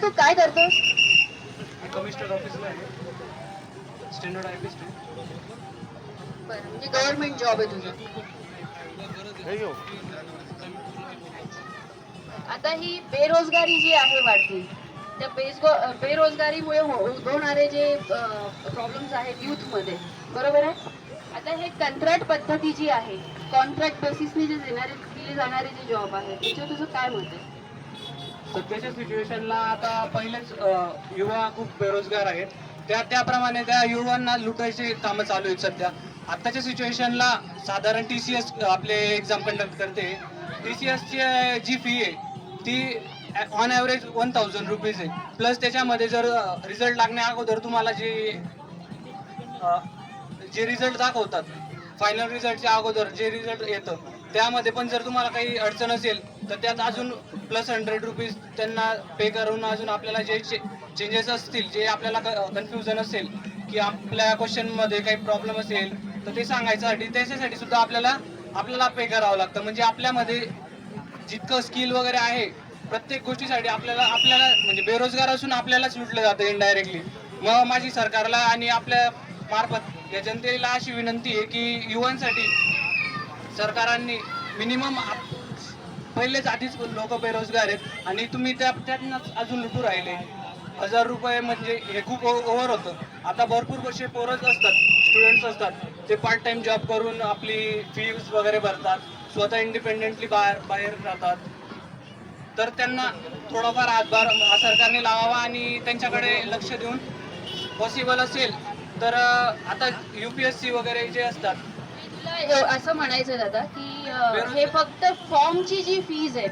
तू काय करतोस? कमिशनर ऑफिसला आहे, स्टँडर्ड आयपिस्ट आहे. बरं, म्हणजे गव्हर्नमेंट जॉब आहे तुझा. आता ही बेरोजगारी जी आहे वाढती, त्या बेरोजगारीमुळे उद्भवणारे जे प्रॉब्लेम्स आहेत युथ मध्ये, बरोबर आहे. आता हे कंत्राट पद्धती जी आहे, कॉन्ट्रॅक्ट बेसिसने जे दिले जाणारे जे जॉब आहेत, त्याच्यावर तुझं काय मत आहे? सध्याच्या सिच्युएशनला आता पहिलेच युवा खूप बेरोजगार आहेत. त्याप्रमाणे त्या युवांना लुटायचे कामं चालू आहेत सध्या. आत्ताच्या सिच्युएशनला साधारण TCS आपले एक्झाम कंडक्ट करते. TCSची जी फी आहे ती ऑन ॲव्हरेज 1000 रुपीज आहे. प्लस त्याच्यामध्ये जर रिझल्ट लागण्या अगोदर तुम्हाला जे रिझल्ट दाखवतात, फायनल रिझल्टच्या अगोदर जे रिझल्ट येतं त्यामध्ये पण जर तुम्हाला काही अडचण असेल तर त्यात अजून प्लस 100 रुपीज त्यांना पे करून अजून आपल्याला जे चेंजेस असतील, जे आपल्याला कन्फ्युजन असेल की आपल्या क्वेश्चनमध्ये काही प्रॉब्लेम असेल तर ते सांगायसाठी त्याच्यासाठी सुद्धा आपल्याला पे करावं लागतं. म्हणजे आपल्यामध्ये जितकं स्किल वगैरे आहे प्रत्येक गोष्टीसाठी आपल्याला म्हणजे बेरोजगार असून आपल्यालाच लुटलं जातं इनडायरेक्टली. मग माझी सरकारला आणि आपल्या मार्फत या जनतेला अशी विनंती आहे की युवांसाठी सरकारांनी मिनिमम पहिलेच आधीच लोक बेरोजगार आहेत आणि तुम्ही त्यातनंच अजून लुटू राहिले. 1000 रुपये म्हणजे हे खूप ओव्हर होतं. आता भरपूर असे पोरच असतात, स्टुडंट्स असतात, ते पार्ट टाइम जॉब करून आपली फीज वगैरे भरतात, स्वतः इंडिपेंडेंटली बाहेर राहतात. तर त्यांना थोडाफार हातभार सरकारने लावावा आणि त्यांच्याकडे लक्ष देऊन पॉसिबल असेल तर आता UPSC वगैरे जे असतात. तुला असं म्हणायचं दादा की हे फक्त फॉर्मची जी फीज आहे